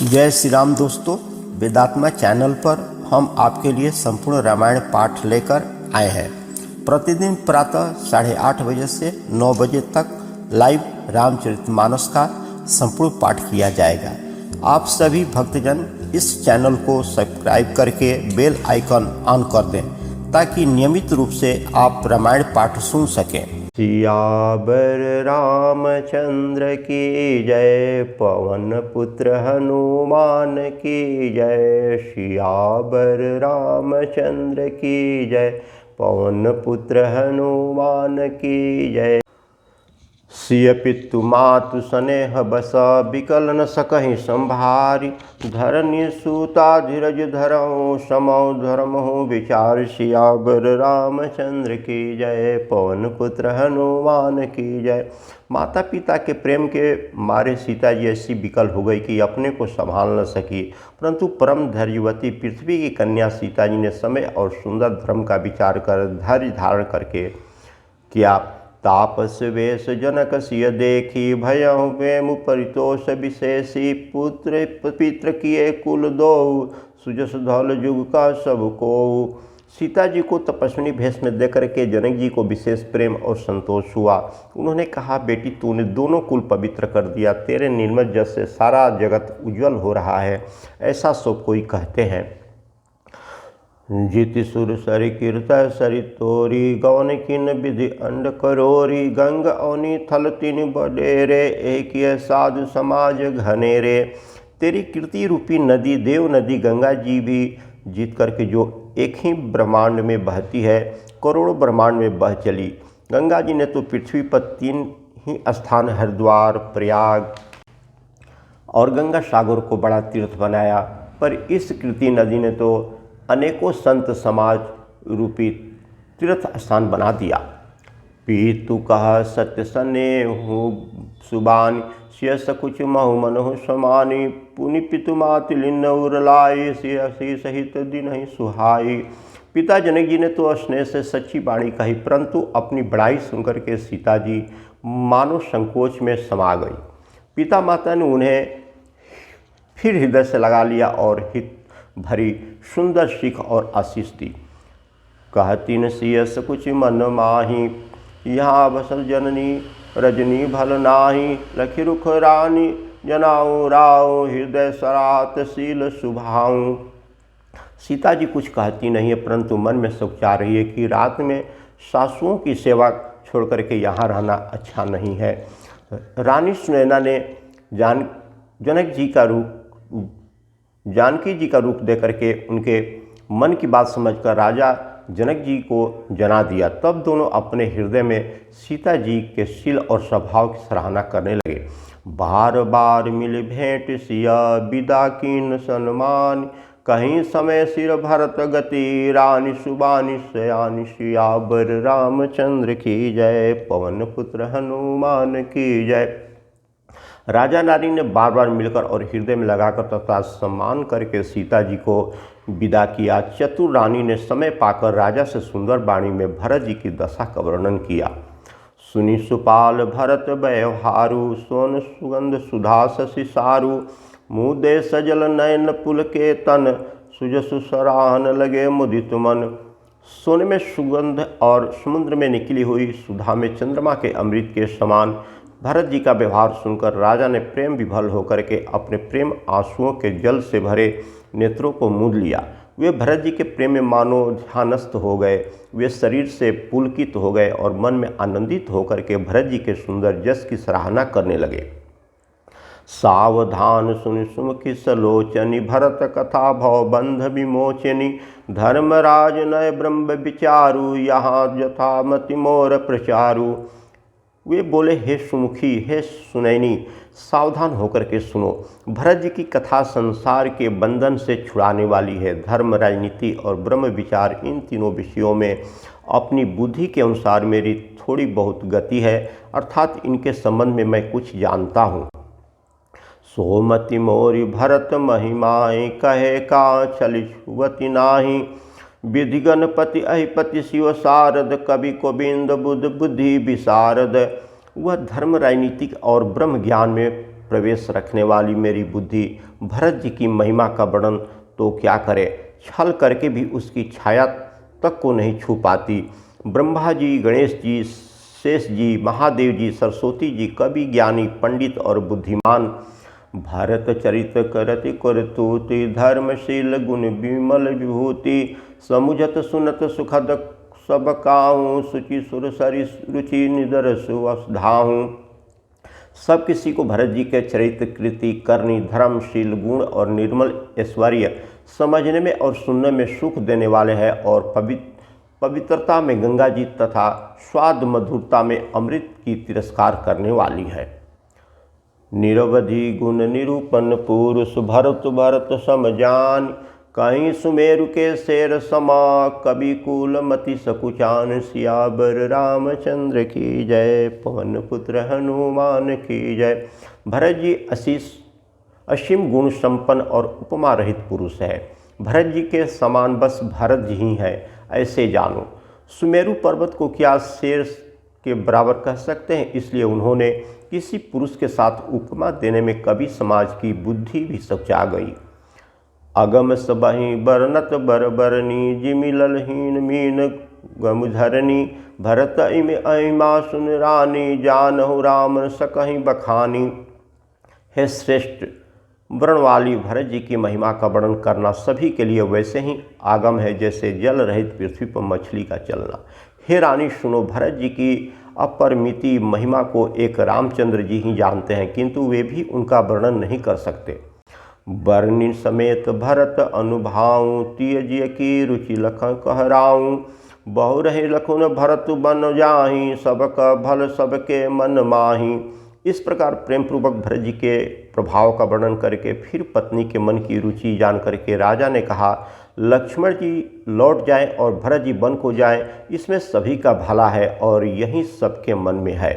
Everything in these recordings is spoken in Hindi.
जय श्री राम दोस्तों, वेदात्मा चैनल पर हम आपके लिए संपूर्ण रामायण पाठ लेकर आए हैं। प्रतिदिन प्रातः 8:30 बजे से 9 बजे तक लाइव रामचरितमानस का संपूर्ण पाठ किया जाएगा। आप सभी भक्तजन इस चैनल को सब्सक्राइब करके बेल आइकन ऑन कर दें ताकि नियमित रूप से आप रामायण पाठ सुन सकें। सियावर रामचंद्र की जय, पवन पुत्र हनुमान की जय। सियावर रामचंद्र की जय, पवन पुत्र हनुमान की जय। सिय पितु मातु स्नेह बस, बिकल न सकहि संभारी। धरनी सूता धीरज धरहु, समौ धर्महु विचार। सियावर रामचंद्र की जय, पवन पुत्र हनुमान की जय। माता पिता के प्रेम के मारे सीता जी ऐसी विकल हो गई कि अपने को संभाल न सकी, परंतु परम धैर्यवती पृथ्वी की कन्या सीता जी ने समय और सुंदर धर्म का विचार कर धैर्य धारण करके किया। तापस वेश जनक सिय देखी, भयहु प्रेम परितोष विशेषी। पुत्र पित्र किए कुल दो, सुजस धौल जुग का सब को। सीता जी को तपस्विनी भेष में देकर के जनक जी को विशेष प्रेम और संतोष हुआ। उन्होंने कहा, बेटी तूने दोनों कुल पवित्र कर दिया, तेरे निर्मल जस से सारा जगत उज्जवल हो रहा है, ऐसा सब कोई कहते हैं। जीति सुर सरि कीर्त सरि तोरी, गौन किन विधि अंड करोरी। गंग अवनी थल तीन बडेरे, एक साधु समाज घनेरे। तेरी कीर्ति रूपी नदी देव नदी गंगा जी भी जीत करके जो एक ही ब्रह्मांड में बहती है, करोड़ों ब्रह्मांड में बह चली। गंगा जी ने तो पृथ्वी पर 3 ही स्थान हरिद्वार, प्रयाग और गंगा सागर को बड़ा तीर्थ बनाया, पर इस कीर्ति नदी ने तो अनेकों संत समाज रूपी तीर्थ स्थान बना दिया। पीतु कहा सत्य स्नेहु सुबानी, सिय सकुच महु मनहु समानी। पुनि पितु मातु लिन्न उरलाई, सिय सहित दिन ही सुहाई। पिता जनक जी ने तो स्नेह से सच्ची वाणी कही, परंतु अपनी बड़ाई सुनकर के सीता जी मानो संकोच में समा गई। पिता माता ने उन्हें फिर हृदय से लगा लिया और हित भरी सुंदर सीख और आशीष दी। कहती न सियस कुछ मन माही, यहाँ बसल जननी रजनी भल नाही। लखी रुख रानी जनाऊँ राव, हृदय सरात शील सुभाऊँ। सीता जी कुछ कहती नहीं है, परंतु मन में सोच आ रही है कि रात में सासुओं की सेवा छोड़ करके यहाँ रहना अच्छा नहीं है। रानी सुनैना ने जानकी जी का रूप दे करके उनके मन की बात समझकर राजा जनक जी को जना दिया। तब दोनों अपने हृदय में सीता जी के शील और स्वभाव की सराहना करने लगे। बार बार मिल भेंट सिया, विदा कीन सन्मान। कहीं समय सिर भरत गति, रानी सुबानी सयानी। सियावर रामचंद्र की जय, पवन पुत्र हनुमान की जय। राजा नारी ने बार बार मिलकर और हृदय में लगाकर तथा सम्मान करके सीता जी को विदा किया। चतुर रानी ने समय पाकर राजा से सुंदर वाणी में भरत जी की दशा का वर्णन किया। सुनि सुपाल भरत व्यवहारु, सोन सुगंध सुधा शशि सारु। मुदे सजल नयन पुल के तन, सुजसु सराहन लगे मुदित मन। सोने में सुगंध और समुद्र में निकली हुई सुधा में चंद्रमा के अमृत के समान भरत जी का व्यवहार सुनकर राजा ने प्रेम विभल होकर के अपने प्रेम आंसुओं के जल से भरे नेत्रों को मूंद लिया। वे भरत जी के प्रेम में मानो ध्यानस्थ हो गए। वे शरीर से पुलकित हो गए और मन में आनंदित होकर के भरत जी के सुंदर जस की सराहना करने लगे। सावधान सुनि सुमुखी सलोचनी, भरत कथा भव बंध विमोचनी। धर्मराज नय ब्रह्म विचारु, यहाँ यथामति मोर प्रचारु। वे बोले, हे सुमुखी, हे सुनैनी, सावधान होकर के सुनो। भरत जी की कथा संसार के बंधन से छुड़ाने वाली है। धर्म, राजनीति और ब्रह्म विचार, इन तीनों विषयों में अपनी बुद्धि के अनुसार मेरी थोड़ी बहुत गति है, अर्थात इनके संबंध में मैं कुछ जानता हूँ। सोमति मोरी भरत महिमाए, कहे का छलि छुवति नाही। विधि गणपति अहिपति शिव शारद, कवि गोविंद बुद्ध बुद्धि विशारद। वह धर्म, राजनीतिक और ब्रह्म ज्ञान में प्रवेश रखने वाली मेरी बुद्धि भरत जी की महिमा का वर्णन तो क्या करे, छल करके भी उसकी छाया तक को नहीं छू पाती। ब्रह्मा जी, गणेश जी, शेष जी, महादेव जी, सरस्वती जी, कवि, ज्ञानी, पंडित और बुद्धिमान भारत चरित करति करतुति धर्मशील गुण विमल विभूति समुझत सुनत सुखद सब काहूँ सुचि सुर सरि रुचि निदर सुवधाहूँ। सब किसी को भरत जी के चरित्र, कृति, करनी, धर्मशील गुण और निर्मल ऐश्वर्य समझने में और सुनने में सुख देने वाले हैं और पवित्रता में गंगा जी तथा स्वाद मधुरता में अमृत की तिरस्कार करने वाली है। निरवधि गुण निरूपण पुरुष भरत भरत समजान कहीं सुमेरु के शेर समा कवि कुल मति सकुचान सियावर रामचंद्र की जय पवन पुत्र हनुमान की जय। भरत जी असीम गुण संपन्न और उपमा रहित पुरुष है। भरत जी के समान बस भरत जी ही है ऐसे जानो। सुमेरु पर्वत को क्या शेर के बराबर कह सकते हैं, इसलिए उन्होंने किसी पुरुष के साथ उपमा देने में कवि समाज की बुद्धि भी सचा गई। अगम सबहि बरनत बरबरनी जिमिलहीन मीन गमुधरनी भरत अहिमा सुन रानी जानहु राम सकहि बखानी। हे श्रेष्ठ वर्ण वाली भरत जी की महिमा का वर्णन करना सभी के लिए वैसे ही आगम है जैसे जल रहित पृथ्वी पर मछली का चलना। हे रानी सुनो, भरत जी की अपरिमित महिमा को एक रामचंद्र जी ही जानते हैं, किंतु वे भी उनका वर्णन नहीं कर सकते। बरनी समेत भरत अनुभाऊँ तियजिय की रुचि लखन कहराऊँ बहु रहे लखुन भरत बन जाही सबका भल सबके मन माही। इस प्रकार प्रेम पूर्वक भरत जी के प्रभाव का वर्णन करके फिर पत्नी के मन की रुचि जान करके राजा ने कहा, लक्ष्मण जी लौट जाएं और भरत जी वन को जाएं, इसमें सभी का भला है और यही सबके मन में है।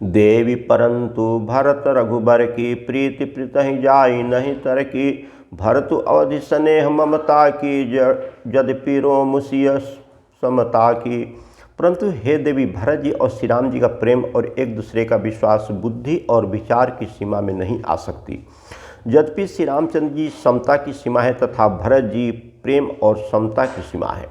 देवी परंतु भरत रघुबर की प्रीति प्रीतहि जाई नहीं तरकी भरतु अवधि स्नेह ममता की यद्यपि रोमुसिय समता की। परंतु हे देवी, भरत जी और श्री राम जी का प्रेम और एक दूसरे का विश्वास बुद्धि और विचार की सीमा में नहीं आ सकती। यद्यपि श्री रामचंद्र जी समता की सीमा है तथा भरत जी प्रेम और समता की सीमा है।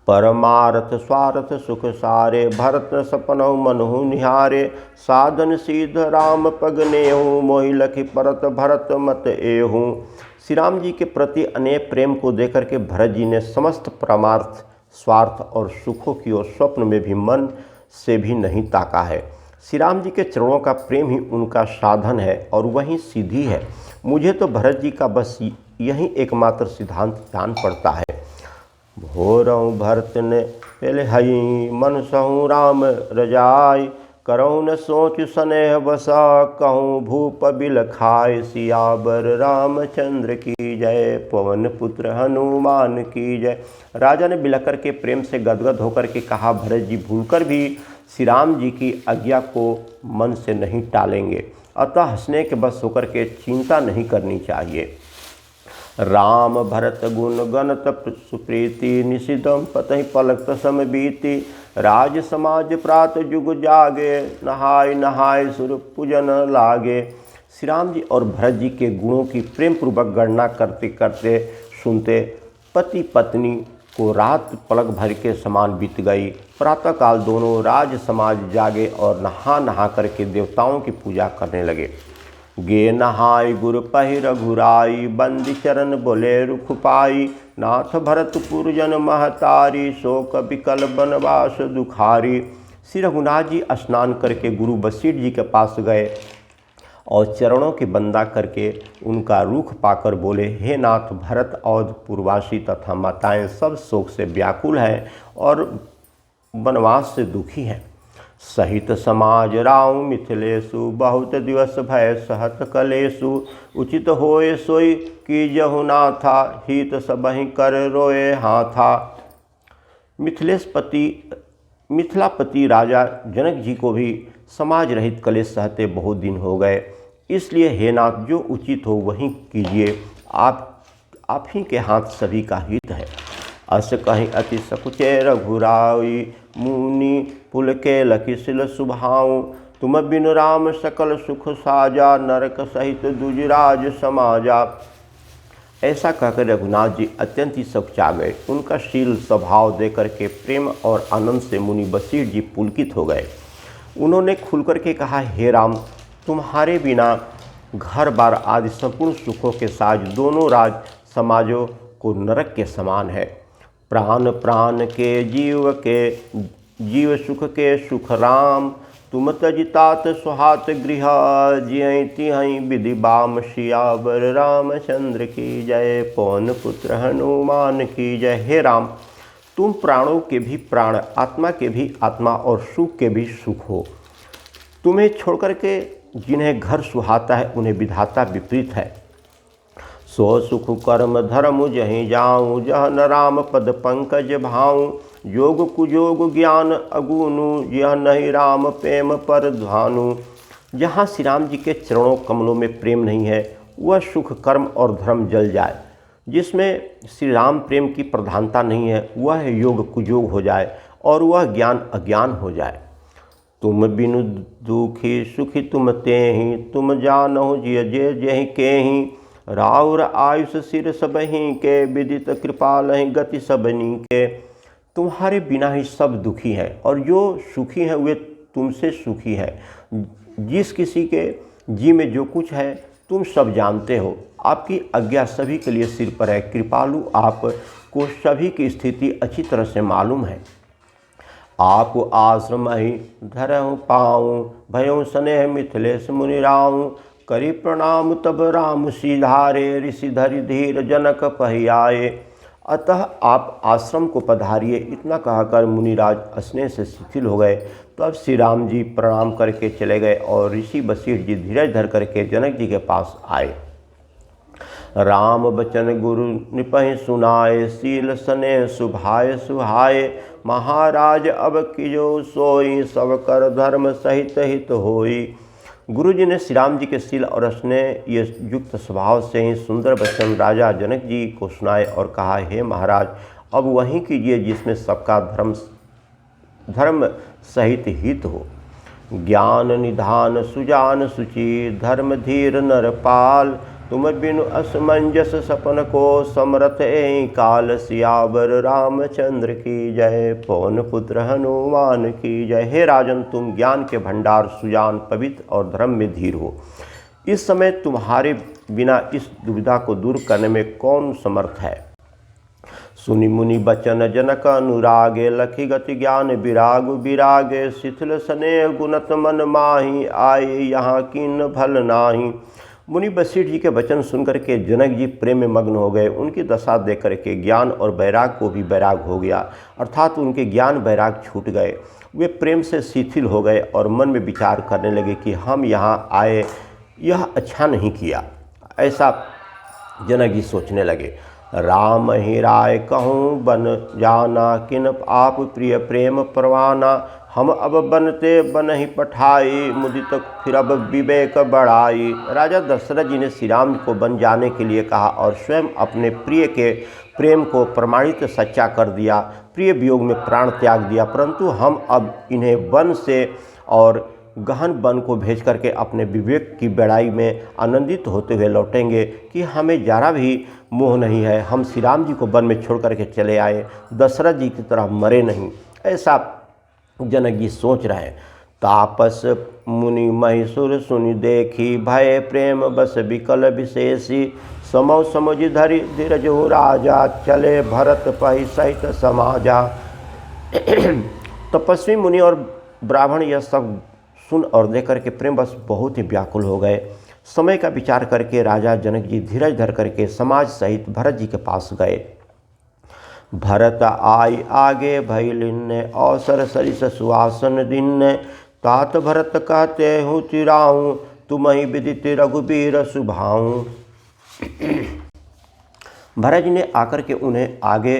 परमार्थ स्वार्थ सुख सारे भरत सपनहु मनहु निहारे साधन सिद्ध राम पगनेहु मोहि लखि परत भरत मत एहूँ। श्री राम जी के प्रति अनेक प्रेम को देकर के भरत जी ने समस्त परमार्थ, स्वार्थ और सुखों की ओर स्वप्न में भी मन से भी नहीं ताका है। श्री राम जी के चरणों का प्रेम ही उनका साधन है और वही सीधी है। मुझे तो भरत जी का बस यही एकमात्र सिद्धांत जान पड़ता है। भोरहु भरत ने पहले हई मन सहु राम रजाई करहु न सोच स्नेह बसा कहूँ भूप बिल खाए सियावर रामचंद्र की जय पवन पुत्र हनुमान की जय। राजा ने बिलकर के प्रेम से गदगद होकर के कहा, भरत जी भूलकर भी श्री राम जी की आज्ञा को मन से नहीं टालेंगे, अतः हंसने के बस होकर के चिंता नहीं करनी चाहिए। राम भरत गुण गणत सुप्रीति निशिदम पतहि पलक सम बीती राज समाज प्रात जुग जागे नहाय नहाय सुर पूजन लागे। श्री राम जी और भरत जी के गुणों की प्रेम पूर्वक गणना करते करते सुनते पति पत्नी को रात पलक भर के समान बीत गई। प्रातःकाल दोनों राज समाज जागे और नहा नहा करके देवताओं की पूजा करने लगे। गे नहाय गुर पहि रघुराई बंदी चरण बोले रुख पाई नाथ भरत पुरजन महतारी शोक विकल बनवास दुखारी। श्री रघुनाथ जी स्नान करके गुरु वशिष्ठ जी के पास गए और चरणों की बंदा करके उनका रुख पाकर बोले, हे नाथ, भरत अवध पूर्वासी तथा माताएं सब शोक से व्याकुल हैं और वनवास से दुखी हैं। सहित समाज राव मिथिलेशु बहुत दिवस भय सहत कलेशु उचित होए सोई की जहु नाथा हित सबहि कर रोए हाथा। मिथिलापति राजा जनक जी को भी समाज रहित कलेश सहते बहुत दिन हो गए, इसलिए हे नाथ जो उचित हो वही कीजिए, आप ही के हाथ सभी का हित है। अस कहीं अति सकुचे रघुराई मुनि पुल के लखिसिल सुभाऊँ तुम बिनु राम सकल सुख साजा, नरक सहित दुजराज समाजा। ऐसा कहकर रघुनाथ जी अत्यंत ही सकुचा गए। उनका शील स्वभाव देकर के प्रेम और आनंद से मुनि वशिष्ठ जी पुलकित हो गए। उन्होंने खुलकर के कहा, हे राम, तुम्हारे बिना घर बार आदि संपूर्ण सुखों के साथ दोनों राज समाजों को नरक के समान है। प्राण प्राण के जीव सुख के सुख राम, तुम तजितात सुहात गृह, जियं तिहं विधि बाम सियावर रामचंद्र की जय, पवन पुत्र हनुमान की जय। हे राम, तुम प्राणों के भी प्राण, आत्मा के भी आत्मा और सुख के भी सुख हो। तुम्हें छोड़कर के जिन्हें घर सुहाता है उन्हें विधाता विपरीत है। सो सुख कर्म धर्म जहीं जाऊँ, जह न राम पद पंकज भाऊँ, योग कुयोग ज्ञान अगुनु, यह नहीं राम प्रेम पर ध्यानु। जहाँ श्री राम जी के चरणों कमलों में प्रेम नहीं है, वह सुख कर्म और धर्म जल जाए। जिसमें श्री राम प्रेम की प्रधानता नहीं है, वह योग कुयोग हो जाए और वह ज्ञान अज्ञान हो जाए। तुम बिनु दुखी सुखी तुम तेहि, तुम जानहु जिय जे जेहि केहि, राउर आयुष सिर सबहि के, विदित कृपालहि गति सबनी के। तुम्हारे बिना ही सब दुखी हैं और जो सुखी हैं वे तुमसे सुखी है। जिस किसी के जी में जो कुछ है तुम सब जानते हो। आपकी आज्ञा सभी के लिए सिर पर है। कृपालु आपको सभी की स्थिति अच्छी तरह से मालूम है। आप आश्रम ही धरहु पाऊँ, भयउ स्नेह मिथिलेश मुनि राऊँ, करी प्रणाम तब राम सिधारे, ऋषि धरि धीर जनक पहियाए। अतः आप आश्रम को पधारिए। इतना कहकर मुनिराज स्नेह से शिथिल हो गए। तब श्री राम जी प्रणाम करके चले गए और ऋषि वशिष्ठ जी धीरज धर करके जनक जी के पास आए। राम बचन गुरु निपहि सुनाए, शील स्नेह सुभाय सुहाए, महाराज अब किजो सोई, सब कर धर्म सहित हित होई। गुरु जी ने श्री राम जी के शील और स्नेह ये युक्त स्वभाव से ही सुंदर वचन राजा जनक जी को सुनाए और कहा, हे महाराज, अब वही कीजिए जिसमें सबका धर्म सहित हित हो। ज्ञान निधान सुजान सुचि, धर्म धीर नरपाल, तुम बिनु असमंजस सपन को, समरथ एहि काल, सियावर रामचंद्र की जय, पवन पुत्र हनुमान की जय। हे राजन, तुम ज्ञान के भंडार, सुजान, पवित्र और धर्म में धीर हो। इस समय तुम्हारे बिना इस दुविधा को दूर करने में कौन समर्थ है। सुनि मुनि बचन जनक अनुरागे, लखी गति ज्ञान विराग विरागे, शिथिल स्नेह गुणत मन माही, आए यहाँ कीन भल नाही। मुनि वशिष्ठ जी के वचन सुनकर के जनक जी प्रेम में मग्न हो गए। उनकी दशा देख करके ज्ञान और वैराग को भी वैराग हो गया, अर्थात उनके ज्ञान वैराग छूट गए। वे प्रेम से शिथिल हो गए और मन में विचार करने लगे कि हम यहाँ आए, यह अच्छा नहीं किया। ऐसा जनक जी सोचने लगे। राम ही राय कहूँ बन जाना, किन आप प्रिय प्रेम परवाना, हम अब बनते बन ही पठाई, मुदित फिर अब विवेक बढ़ाई। राजा दशरथ जी ने श्री राम को बन जाने के लिए कहा और स्वयं अपने प्रिय के प्रेम को प्रमाणित सच्चा कर दिया। प्रिय वियोग में प्राण त्याग दिया, परंतु हम अब इन्हें वन से और गहन वन को भेज करके अपने विवेक की बढ़ाई में आनंदित होते हुए लौटेंगे कि हमें जरा भी मोह नहीं है। हम श्री राम जी को वन में छोड़ करके चले आए, दशरथ जी की तरह मरे नहीं। ऐसा जनक जी सोच रहे हैं। तापस मुनि महिषुर सुनि देखी, भय प्रेम बस विकल विशेषी, समौ समझ धरि धीरज हो राजा, चले भरत पहि सहित समाजा। तपस्वी मुनि और ब्राह्मण यह सब सुन और देख करके प्रेम बस बहुत ही व्याकुल हो गए। समय का विचार करके राजा जनक जी धीरज धर करके समाज सहित भरत जी के पास गए। भरत आई आगे भैलिन्ने, अवसर सरिस सुवासन दिन्ने, तात भरत कहते हूँ चिराऊँ, तुम्हि विदित रघुबीर सुभाऊँ। भरत जी ने आकर के उन्हें आगे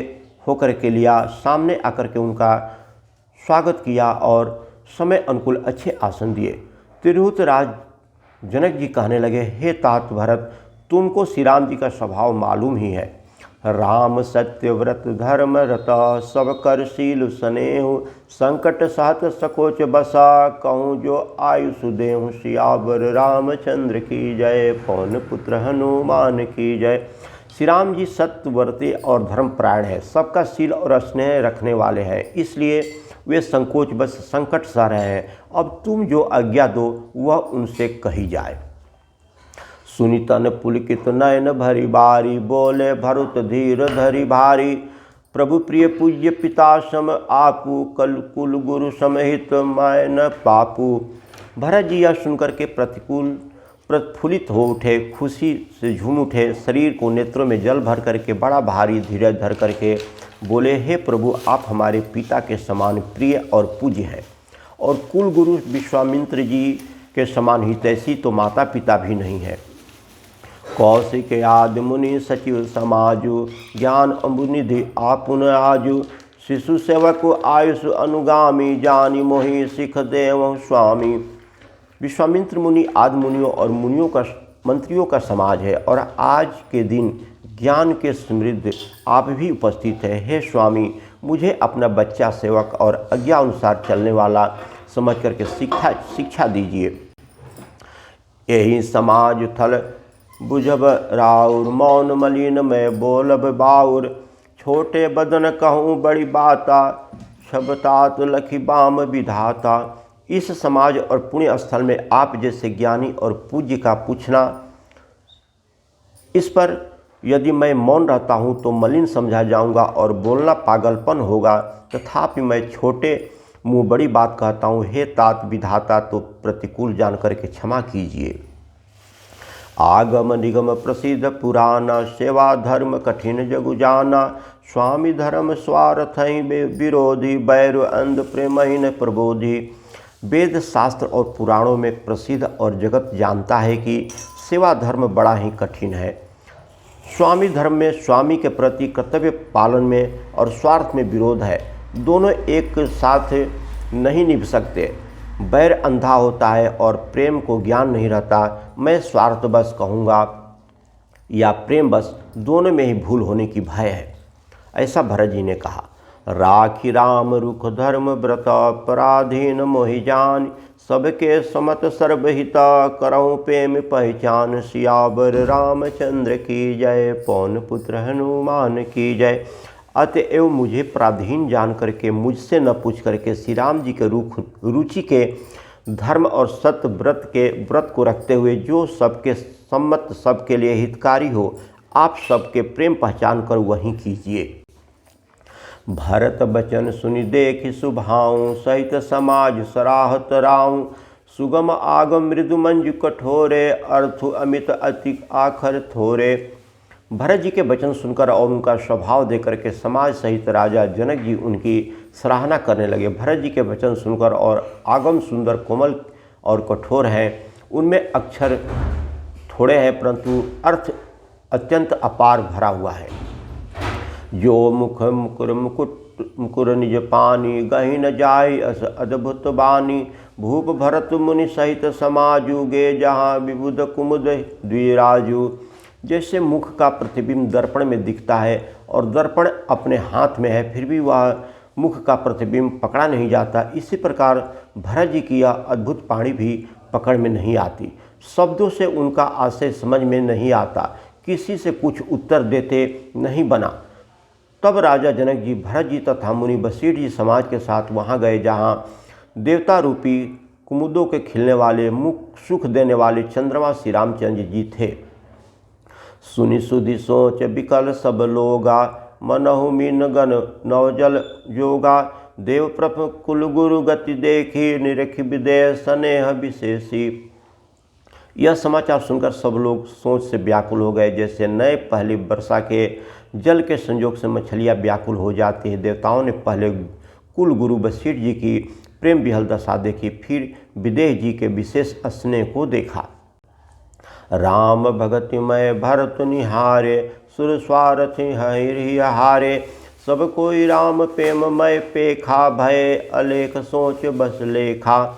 होकर के लिया, सामने आकर के उनका स्वागत किया और समय अनुकूल अच्छे आसन दिए। तिरहुत राज जनक जी कहने लगे, हे तात भरत, तुमको श्री राम जी का स्वभाव मालूम ही है। राम सत्य व्रत धर्म रत, सब कर शील स्नेहु, संकट सहत सकोच बसा, कहूँ जो आयुष देहु, सियावर रामचंद्र की जय, पवन पुत्र हनुमान की जय। श्री राम जी सत्य व्रती और धर्मपरायण है, सबका शील और स्नेह रखने वाले हैं, इसलिए वे संकोच बस संकट सह रहे हैं। अब तुम जो आज्ञा दो वह उनसे कही जाए। सुनि तन पुलकित नयन भरी बारी, बोले भरुत धीर धरि भारी, प्रभु प्रिय पूज्य पिता सम आपू, कल कुल गुरु समहित मैं न पापू। भरत जी यह सुनकर के प्रफुल्लित हो उठे, खुशी से झूम उठे, शरीर को नेत्रों में जल भर करके बड़ा भारी धीरज धर करके बोले, हे प्रभु आप हमारे पिता के समान प्रिय और पूज्य हैं, और कुल गुरु विश्वामित्र जी के समान हितैषी तो माता पिता भी नहीं है। कौशिक आदि मुनि सचिव समाजु, ज्ञान अम्बुनिधि आपुन आजु, शिशु सेवक आयुष अनुगामी, जानी मोहि सिख देव स्वामी। विश्वामित्र मुनि आदि मुनियों और मंत्रियों का समाज है, और आज के दिन ज्ञान के समृद्ध आप भी उपस्थित है। हे स्वामी, मुझे अपना बच्चा सेवक और आज्ञा अनुसार चलने वाला समझ करके शिक्षा दीजिए। यही समाज थल बुझब राउर, मौन मलिन में बोलब बाउर, छोटे बदन कहूँ बड़ी बाता, छबतात लखी बाम विधाता। इस समाज और पुण्य स्थल में आप जैसे ज्ञानी और पूज्य का पूछना, इस पर यदि मैं मौन रहता हूँ तो मलिन समझा जाऊँगा और बोलना पागलपन होगा, तथापि मैं छोटे मुँह बड़ी बात कहता हूँ। हे तात विधाता, तो प्रतिकूल जान करके क्षमा कीजिए। आगम निगम प्रसिद्ध पुराना, सेवा धर्म कठिन जगु जाना, स्वामी धर्म स्वार्थ विरोधी, बैर अंध प्रेमहीन प्रबोधि। वेद शास्त्र और पुराणों में प्रसिद्ध और जगत जानता है कि सेवा धर्म बड़ा ही कठिन है। स्वामी धर्म में स्वामी के प्रति कर्तव्य पालन में और स्वार्थ में विरोध है, दोनों एक साथ नहीं निभ सकते। बैर अंधा होता है और प्रेम को ज्ञान नहीं रहता। मैं स्वार्थ बस कहूँगा या प्रेम बस, दोनों में ही भूल होने की भय है। ऐसा भरत जी ने कहा। राखी राम रुख धर्म व्रत, पराधीन मोहि जान, सबके समत सर्वहिता, करऊँ प्रेम पहचान, सियावर रामचंद्र की जय, पवन पुत्र हनुमान की जय। अतएव मुझे पराधीन जान करके, मुझसे न पूछ करके, श्री राम जी के रुचि के धर्म और सत्य व्रत को रखते हुए जो सबके सम्मत, सबके लिए हितकारी हो, आप सबके प्रेम पहचान कर वही कीजिए। भरत बचन सुनि देखि सुभाऊं, सहित समाज सराहत राऊं, सुगम आगम मृदु मंजु कठोरे, अर्थ अमित अति आखर थोरे। भरत जी के वचन सुनकर और उनका स्वभाव देकर के समाज सहित राजा जनक जी उनकी सराहना करने लगे। भरत जी के वचन सुनकर और आगम सुंदर कोमल और कठोर हैं, उनमें अक्षर थोड़े हैं परंतु अर्थ अत्यंत अपार भरा हुआ है। जो मुख मुकुर निज पानी, गहि न जाय अस अद्भुत बानी, भूप भरत मुनि सहित समाजु, गे जहाँ विबुध कुमुद द्विराजु। जैसे मुख का प्रतिबिंब दर्पण में दिखता है और दर्पण अपने हाथ में है, फिर भी वह मुख का प्रतिबिंब पकड़ा नहीं जाता, इसी प्रकार भरत जी की यह अद्भुत वाणी भी पकड़ में नहीं आती। शब्दों से उनका आशय समझ में नहीं आता, किसी से कुछ उत्तर देते नहीं बना। तब राजा जनक जी भरत जी तथा मुनि वशिष्ठ जी समाज के साथ वहाँ गए जहाँ देवता रूपी कुमुदों के खिलने वाले, मुख सुख देने वाले चंद्रमा श्री रामचंद्र जी थे। सुनि सुधि सोच विकल सब लोगा, मनहु मीन गण नवजल जोगा, देव प्रभ कुल गुरु गति देखी, निरखि विदेह स्नेह विशेषी। यह समाचार सुनकर सब लोग सोच से व्याकुल हो गए, जैसे नए पहली वर्षा के जल के संयोग से मछलियाँ व्याकुल हो जाती है। देवताओं ने पहले कुल गुरु वशिष्ठ जी की प्रेम विहल दशा देखी, फिर विदेह जी के विशेष स्नेह को देखा। राम भगतिमय भरत निहारे, सुर स्वारथि हरि हारे, सब कोई राम प्रेम मय पेखा, भय अलेख सोच बस लेखा।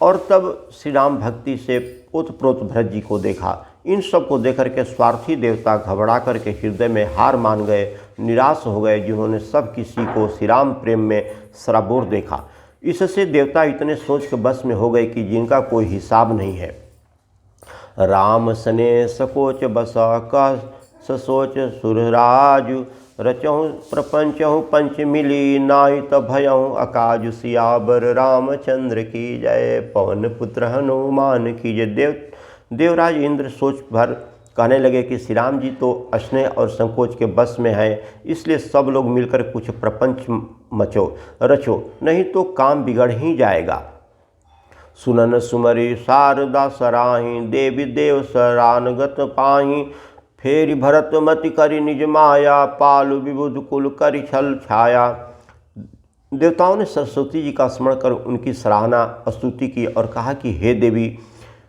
और तब श्री राम भक्ति से ओतप्रोत भरत जी को देखा। इन सब को देख करके स्वार्थी देवता घबरा करके हृदय में हार मान गए, निराश हो गए, जिन्होंने सब किसी को श्री राम प्रेम में सराबोर देखा। इससे देवता इतने सोच के बस में हो गए कि जिनका कोई हिसाब नहीं है। राम सने सकोच बसा का ससोच सुरराजु, रचहु प्रपंचहु पंच मिली नाहित भयहु अकाजु, सियावर रामचंद्र की जय, पवन पुत्र हनुमान की जय। देवराज इंद्र सोच भर कहने लगे कि श्री राम जी तो स्नेह और संकोच के बस में हैं, इसलिए सब लोग मिलकर कुछ प्रपंच रचो, नहीं तो काम बिगड़ ही जाएगा। सुनन सुमरी शारदा सराही, देवी देव सरानगत पाही, फेरि भरत मति करि निज माया, पालु विबुध कुल करि छल छाया। देवताओं ने सरस्वती जी का स्मरण कर उनकी सराहना स्तुति की और कहा कि हे देवी,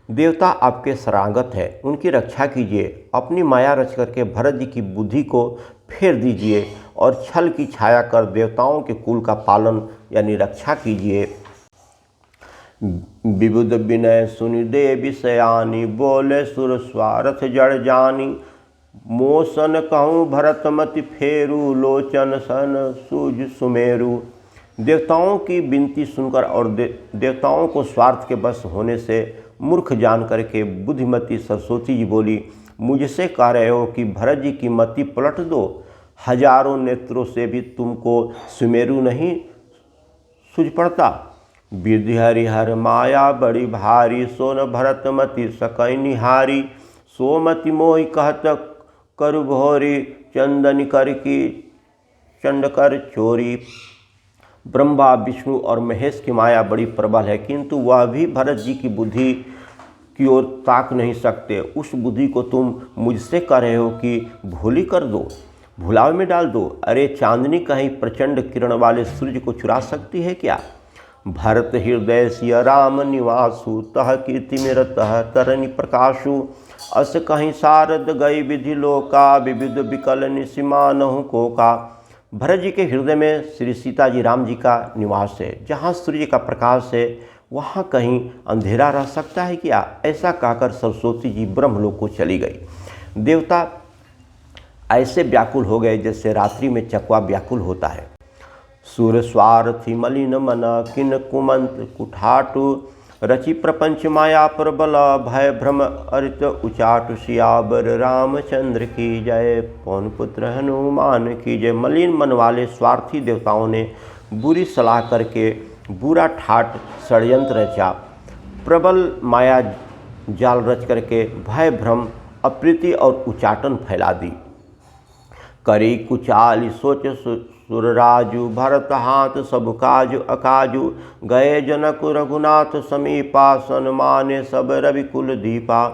देवता आपके शरणागत है, उनकी रक्षा कीजिए, अपनी माया रच करके भरत जी की बुद्धि को फेर दीजिए और छल की छाया कर देवताओं के कुल का पालन यानी रक्षा कीजिए। विबुध विनय सुनि देवी सयानी, बोले सुर स्वार्थ जड़ जानी, मोसन कहूँ भरत मति फेरू, लोचन सन सूझ सुमेरु। देवताओं की विनती सुनकर और देवताओं को स्वार्थ के बस होने से मूर्ख जान करके बुद्धिमती सरस्वती जी बोली, मुझसे कह रहे हो कि भरत जी की मति पलट दो, हजारों नेत्रों से भी तुमको सुमेरु नहीं सूझ पड़ता। विधि हरिहर माया बड़ी भारी, सोन भरत मति सकई निहारी, सोमति मोहि कहत करु भोरी, चंदन कर की चंड कर चोरी। ब्रह्मा विष्णु और महेश की माया बड़ी प्रबल है, किंतु वह भी भरत जी की बुद्धि की ओर ताक नहीं सकते। उस बुद्धि को तुम मुझसे कह रहे हो कि भोली कर दो, भुलावे में डाल दो। अरे चांदनी कहीं प्रचंड किरण वाले सूर्य को चुरा सकती है क्या? भरत हृदय सिय राम निवासु, तह कीर्ति मेरा तह तरनि प्रकाशु, अस कहीं सारद गई विधि लोका, विविध विकल निसिमानहु कोका। भरत जी के हृदय में श्री सीता जी राम जी का निवास है, जहाँ सूर्य का प्रकाश है वहाँ कहीं अंधेरा रह सकता है क्या? ऐसा कहकर सरस्वती जी ब्रह्मलोक को चली गई। देवता ऐसे व्याकुल हो गए जैसे रात्रि में चकवा व्याकुल होता है। सुर स्वार्थी मलिन मन, किन कुमंत कुठाटु, रचि प्रपंच माया प्रबल, भय भ्रम अरित उचाटु, सियावर रामचंद्र की जय, पवन पुत्र हनुमान की जय। मलिन मन वाले स्वार्थी देवताओं ने बुरी सलाह करके बुरा ठाट षड्यंत्र रचा, प्रबल माया जाल रच करके भय भ्रम अप्रीति और उचाटन फैला दी। करी कुचाली सोच सुरराजु, भरत हाथ सब काजु अकाजु, गए जनक रघुनाथ समीपा, सन्माने सब रवि कुल दीपा।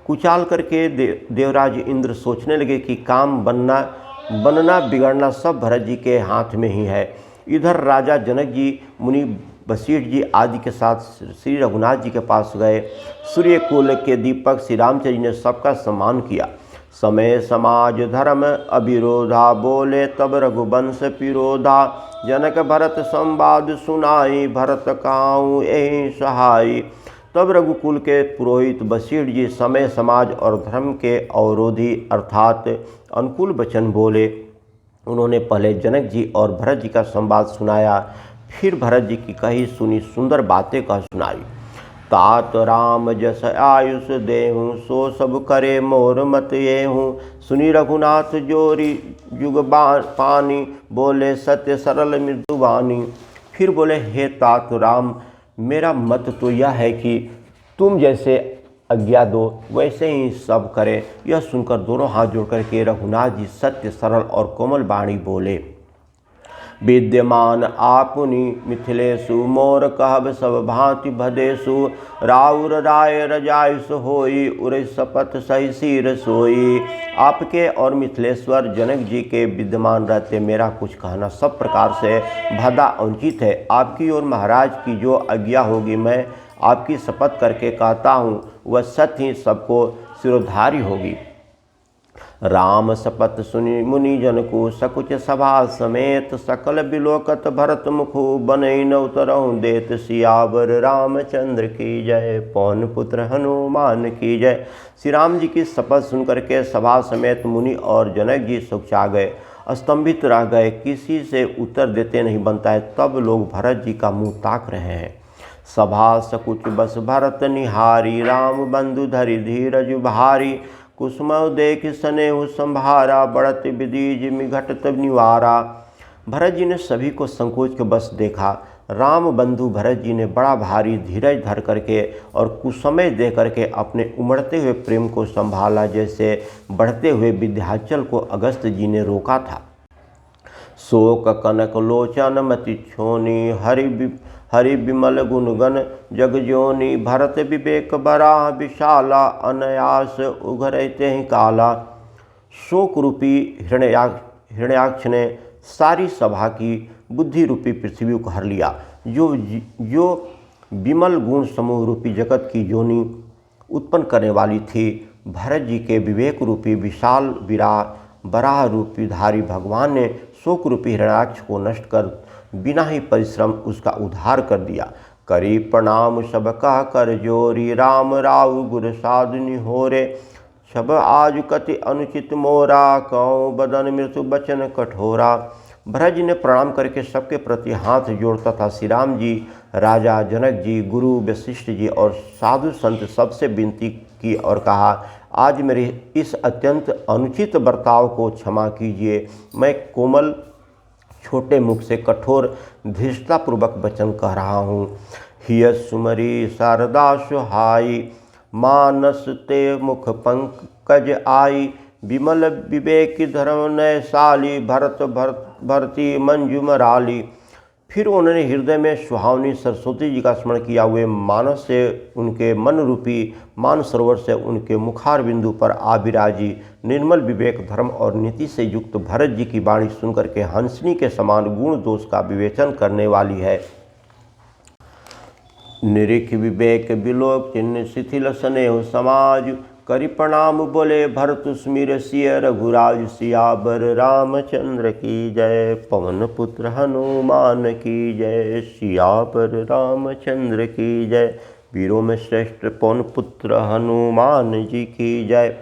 कुचाल करके देवराज इंद्र सोचने लगे कि काम बनना बिगड़ना सब भरत जी के हाथ में ही है। इधर राजा जनक जी, मुनि वशिष्ठ जी आदि के साथ श्री रघुनाथ जी के पास गए। सूर्य कुल के दीपक श्री रामचंद्र जी ने सबका सम्मान किया। समय समाज धर्म अविरोधा, बोले तब रघुवंश पिरोधा, जनक भरत संवाद सुनाई, भरत काहू एहि सहाई। तब रघुकुल के पुरोहित वशिष्ठ जी समय समाज और धर्म के अवरोधी अर्थात अनुकूल वचन बोले। उन्होंने पहले जनक जी और भरत जी का संवाद सुनाया, फिर भरत जी की कही सुनी सुंदर बातें कह सुनाई। तात राम जस आयुष देहूँ, सो सब करे मोर मत येहूँ, सुनी रघुनाथ जोरी जुग पानी, बोले सत्य सरल मृदुवानी। फिर बोले, हे तात राम, मेरा मत तो यह है कि तुम जैसे आज्ञा दो वैसे ही सब करें। यह सुनकर दोनों हाथ जोड़कर के रघुनाथ जी सत्य सरल और कोमल वाणी बोले। विद्यमान आपुनि मिथिलेशु, मोर कहब सब भांति भदेशु, राउर राय रजायुष होई, उरै शपथ सही सिर सोई। आपके और मिथिलेश्वर जनक जी के विद्यमान रहते मेरा कुछ कहना सब प्रकार से भदा अनुचित है। आपकी और महाराज की जो आज्ञा होगी मैं आपकी शपथ करके कहता हूँ, वह सत्य ही सबको सिरोधारी होगी। राम सपत सुनि मुनि जन को सकुच सभा समेत सकल बिलोकत भरत मुखु बनई न उतरहु देत सियावर रामचंद्र की जय। पवन पुत्र हनुमान की जय। श्री राम जी की शपथ सुनकर के सभा समेत मुनि और जनक जी सुखचा गए, स्तंभित रह गए, किसी से उत्तर देते नहीं बनता है। तब लोग भरत जी का मुंह ताक रहे हैं। सभा सकुच बस भरत निहारी, राम बंधु धरि धीरज भारी। कुसुम देख स्नेहु संभारा, बढ़त विधि जिमि घटत निवारा। भरत जी ने सभी को संकोच के बस देखा। राम बंधु भरत जी ने बड़ा भारी धीरज धर करके और कुसमय दे करके अपने उमड़ते हुए प्रेम को संभाला, जैसे बढ़ते हुए विंध्याचल को अगस्त जी ने रोका था। शोक कनक लोचन मति छोनी, हरि विमल गुणगन जगजोनी। भरत विवेक बराह विशाला, अनायास उघरते ही काला। शोक रूपी हिरण्याक्ष ने सारी सभा की बुद्धि रूपी पृथ्वी को हर लिया। जो विमल गुण समूह रूपी जगत की योनि उत्पन्न करने वाली थी, भरत जी के विवेक रूपी विशाल बराह रूपी धारी भगवान ने शोक रूपी हिरण्याक्ष को नष्ट कर बिना ही परिश्रम उसका उद्धार कर दिया। करी प्रणाम सब कह कर जोरी, राम राव गुर साधु निहोरे। सब आज कति अनुचित मोरा, कौ बदन मृत्यु बचन कठोरा। भरत जी ने प्रणाम करके सबके प्रति हाथ जोड़ता था। श्री राम जी, राजा जनक जी, गुरु वशिष्ठ जी और साधु संत सबसे विनती की और कहा, आज मेरे इस अत्यंत अनुचित बर्ताव को क्षमा कीजिए। मैं कोमल छोटे मुख से कठोर धृष्टतापूर्वक वचन कह रहा हूँ। हिय सुमरी शारदा सुहाई, मानस ते मुख पंकज आई। विमल विवेक धर्म नयसाली, भरती मंजुमराली। फिर उन्होंने हृदय में सुहावनी सरस्वती जी का स्मरण किया हुए मानस से उनके मन रूपी मान सरोवर से उनके मुखार बिंदु पर आविराजी। निर्मल विवेक धर्म और नीति से युक्त भरत जी की वाणी सुनकर के हंसनी के समान गुण दोष का विवेचन करने वाली है। निरिख विवेक बिलोक चिन्ह शिथिल स्नेह समाज, करि प्रणाम बोले भरत सुमिर सिय रघुराज। सियावर रामचंद्र की जय। पवन पुत्र हनुमान की जय। सियावर रामचंद्र की जय। वीरों में श्रेष्ठ पवन पुत्र हनुमान जी की जय।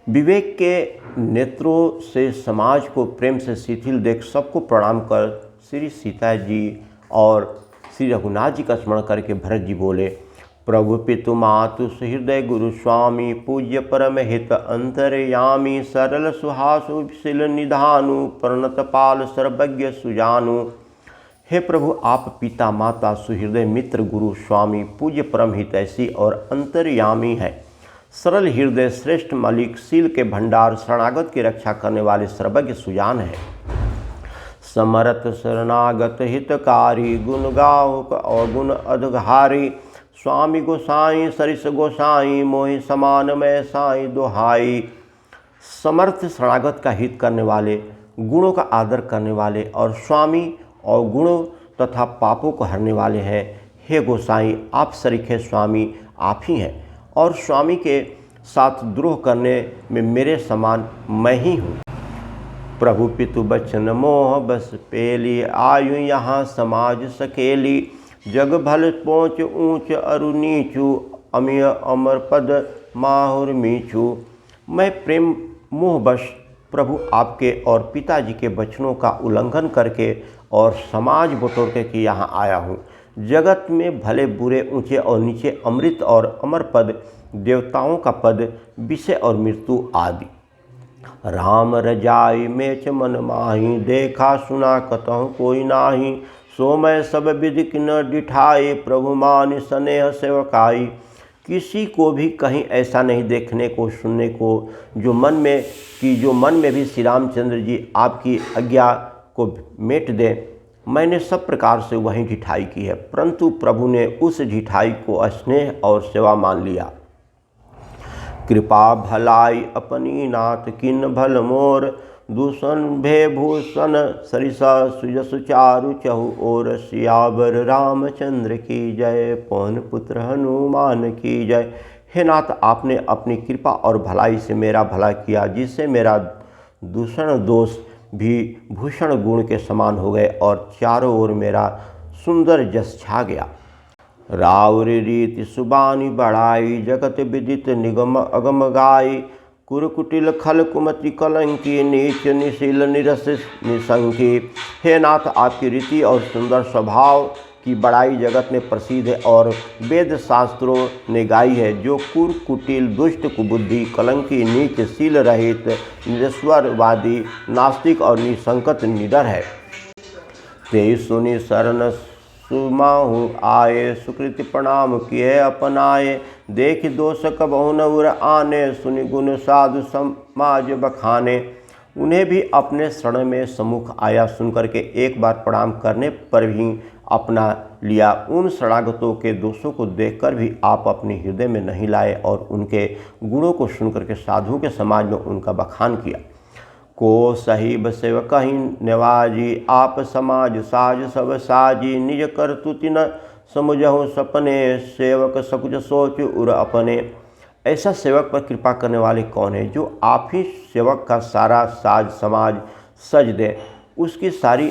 विवेक के नेत्रों से समाज को प्रेम से शिथिल देख सबको प्रणाम कर श्री सीता जी और श्री रघुनाथ जी का स्मरण करके भरत जी बोले, प्रभु पितु मातु सुहृदय गुरु स्वामी, पूज्य परम हित अंतरयामी। सरल सुहासु शिल निधानु, प्रणत पाल सर्वज्ञ सुजानु। हे प्रभु, आप पिता माता सुहृदय मित्र गुरु स्वामी पूज्य परम हितैषी और अंतर्यामी है। सरल हृदय श्रेष्ठ मालिक, शील के भंडार, शरणागत की रक्षा करने वाले सर्वज्ञ सुजान है। समरथ शरणागत हितकारी, गुण गाओ और गुण अधघारी। स्वामी गोसाई सरिस गोसाई, मोहि समान मैं साई दोहाई। समर्थ शरणागत का हित करने वाले, गुणों का आदर करने वाले और स्वामी और गुणों तथा पापों को हरने वाले हैं। हे गोसाई, आप सरीखे स्वामी आप ही हैं और स्वामी के साथ द्रोह करने में मेरे समान मैं ही हूँ। प्रभु पितु बचन मोह बस पेली, आयु यहाँ समाज सकेली। जग भल पहुँच ऊँच अरु नीचू, अमिय अमर पद माहुर मीचू। मैं प्रेम मोहवश प्रभु आपके और पिताजी के वचनों का उल्लंघन करके और समाज बटोर के यहाँ आया हूँ। जगत में भले बुरे, ऊंचे और नीचे, अमृत और अमर पद, देवताओं का पद, विषय और मृत्यु आदि। राम रजाई मेच मन माही, देखा सुना कतहु कोई नाही। सो मैं सब विधि न डिठाई, प्रभु मान स्नेह सेवकाई। किसी को भी कहीं ऐसा नहीं देखने को सुनने को जो मन में भी श्री रामचंद्र जी आपकी आज्ञा को मेट दे। मैंने सब प्रकार से वहीं ढिठाई की है, परंतु प्रभु ने उस ढिठाई को स्नेह और सेवा मान लिया। कृपा भलाई अपनी नाथ, किन भल मोर। दूषण भे भूषण सरिसा सुजस चारु चहु और। सियावर रामचंद्र की जय। पवन पुत्र हनुमान की जय। हे नाथ, आपने अपनी कृपा और भलाई से मेरा भला किया, जिससे मेरा दूषण दोष भी भूषण गुण के समान हो गए और चारों ओर मेरा सुंदर जस छा गया। राउर रीति सुबानी बढ़ाई, जगत विदित निगम अगम गाई। कुरकुटिल खल कुमति कलंकी, नीच निशील निरस निशंकी। हे नाथ, आपकी रीति और सुंदर स्वभाव की बड़ाई जगत में प्रसिद्ध है और वेद शास्त्रों ने गाई है। जो कुरकुटिल, दुष्ट, कुबुद्धि, कलंकी, नीच, शील रहित, निरस्वरवादी, नास्तिक और निसंकत निडर है। ते सुनि शरण सुमाहु आए, सुकृति प्रणाम किए अपनाए। देख दोष कबहु न उर आने, सुनि गुण साधु समाज बखाने। उन्हें भी अपने शरण में सम्मुख आया सुनकर के एक बार प्रणाम करने पर भी अपना लिया। उन शरणागतों के दोषों को देखकर भी आप अपने हृदय में नहीं लाए और उनके गुणों को सुनकर के साधुओं के समाज में उनका बखान किया। को सहीब सेवक ही नवाजी, आप समाज साज सब साजी। निज करतुति न समुझहु सपने, सेवक सकुच सोच उर अपने। ऐसा सेवक पर कृपा करने वाले कौन है, जो आप ही सेवक का सारा साज समाज सज दे, उसकी सारी